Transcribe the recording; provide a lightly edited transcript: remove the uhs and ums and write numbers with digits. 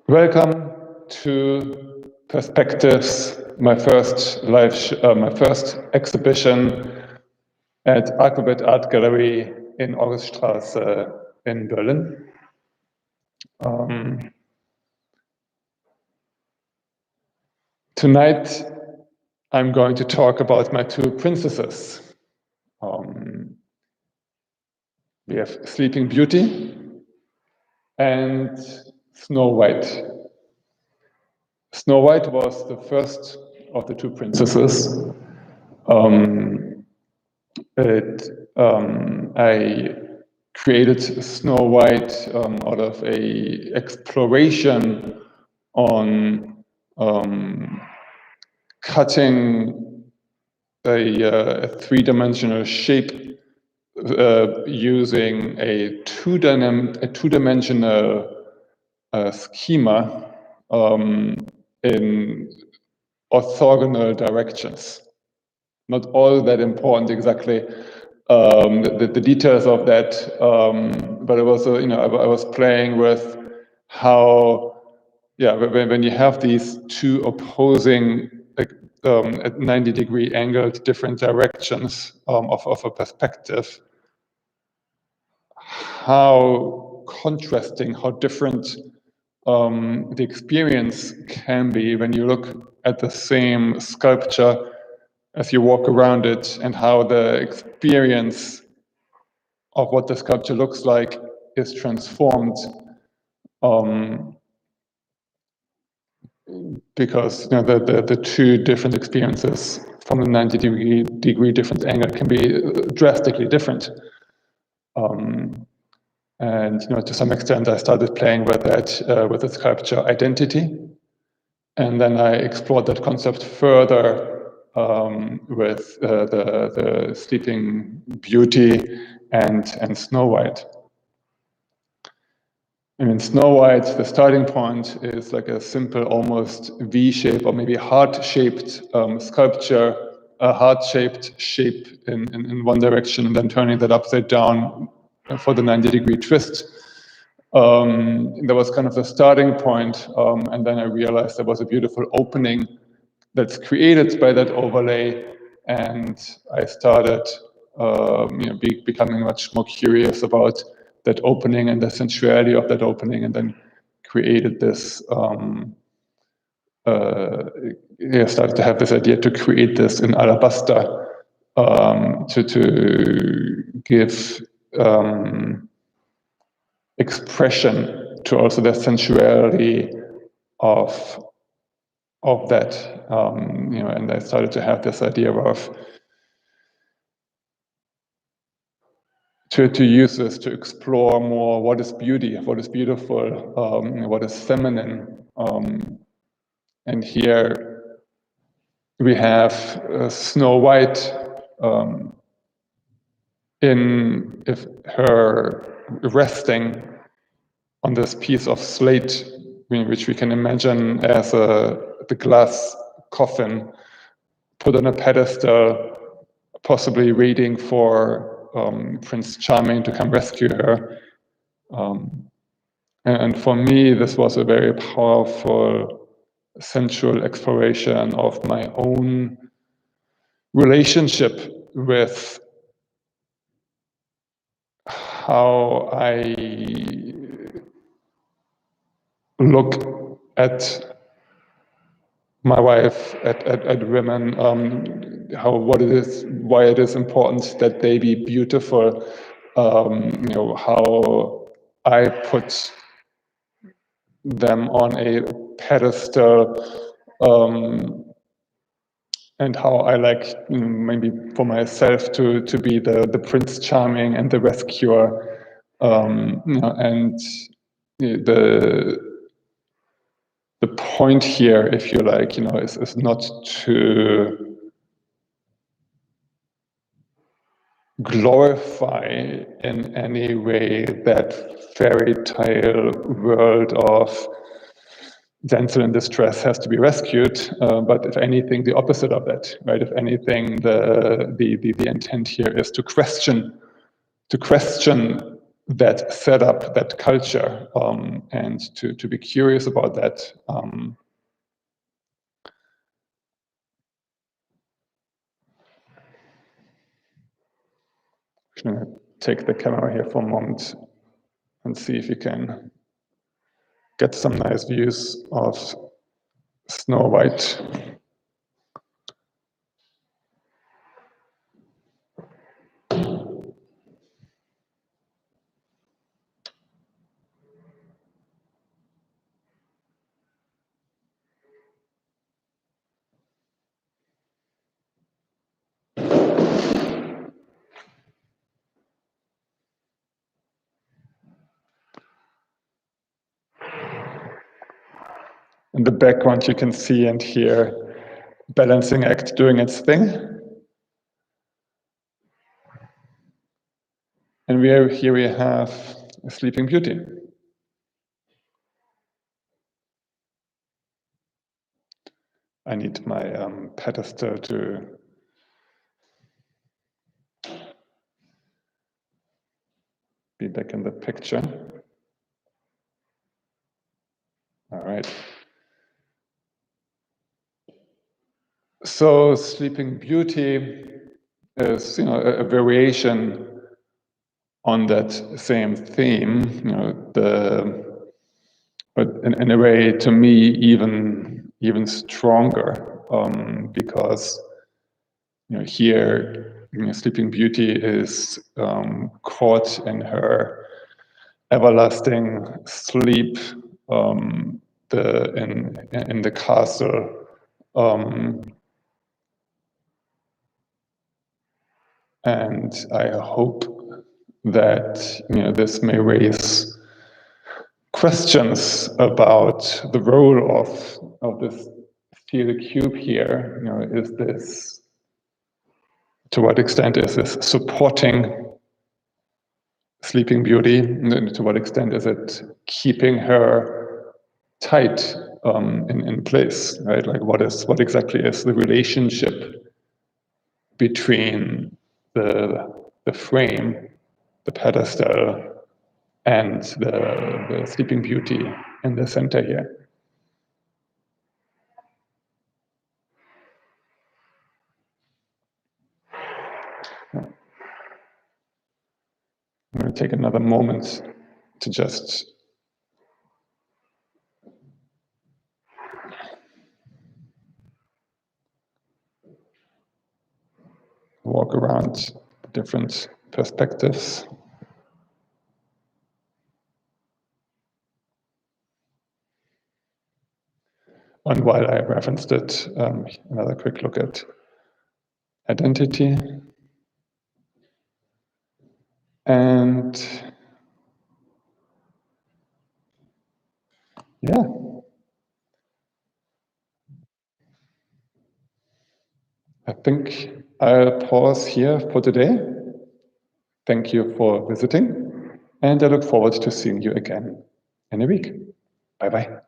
Welcome to Perspectives, my first exhibition at aquabitArt Gallery in Auguststr in Berlin. Tonight, I'm going to talk about my two princesses. We have Sleeping Beauty and Snow White. Snow White was the first of the two princesses. I created Snow White out of a exploration on cutting a three-dimensional shape using a two-dimensional schema in orthogonal directions. Not all that important exactly, the details of that, but it was, I was playing with how, when you have these two opposing, at 90-degree angled different directions of a perspective, how contrasting, how different the experience can be when you look at the same sculpture as you walk around it, and how the experience of what the sculpture looks like is transformed because the two different experiences from a 90-degree different angle can be drastically different. And to some extent, I started playing with that with the sculpture identity, and then I explored that concept further with the Sleeping Beauty and Snow White. And in Snow White, the starting point is like a simple, almost V-shape or maybe heart-shaped sculpture, a heart-shaped shape in one direction, and then turning that upside down for the 90-degree twist. That was kind of the starting point, and then I realized there was a beautiful opening that's created by that overlay, and I started becoming much more curious about that opening and the sensuality of that opening, and then created this, started to have this idea to create this in Auguststr, to give expression to also the sensuality of that, and I started to have this idea of to use this to explore more what is beauty, what is beautiful, what is feminine, and here we have Snow White in her resting on this piece of slate, which we can imagine as the glass coffin put on a pedestal, possibly waiting for Prince Charming to come rescue her. And for me, this was a very powerful, sensual exploration of my own relationship with how I look at my wife, at women, why it is important that they be beautiful, how I put them on a pedestal, and how I like maybe for myself to be the Prince Charming and the rescuer, and the point here, if you like, is not to glorify in any way that fairy tale world of damsel in distress has to be rescued, but if anything, the opposite of that, right? If anything, the intent here is to question that setup, that culture, and to be curious about that. I'm going to take the camera here for a moment and see if you can get some nice views of Snow White. In the background, you can see and hear balancing act doing its thing. And here we have a Sleeping Beauty. I need my pedestal to be back in the picture. All right. So Sleeping Beauty is, a variation on that same theme. But in a way, to me, even stronger, because here Sleeping Beauty is caught in her everlasting sleep, in the castle, and I hope that this may raise questions about the role of this steel cube here. Is this, to what extent is this supporting Sleeping Beauty? And to what extent is it keeping her tight in place, right? Like what exactly is the relationship between the frame, the pedestal, and the Sleeping Beauty in the center here? I'm going to take another moment to just walk around different perspectives. And while I referenced it, another quick look at identity. And yeah, I think I'll pause here for today. Thank you for visiting, and I look forward to seeing you again in a week. Bye-bye.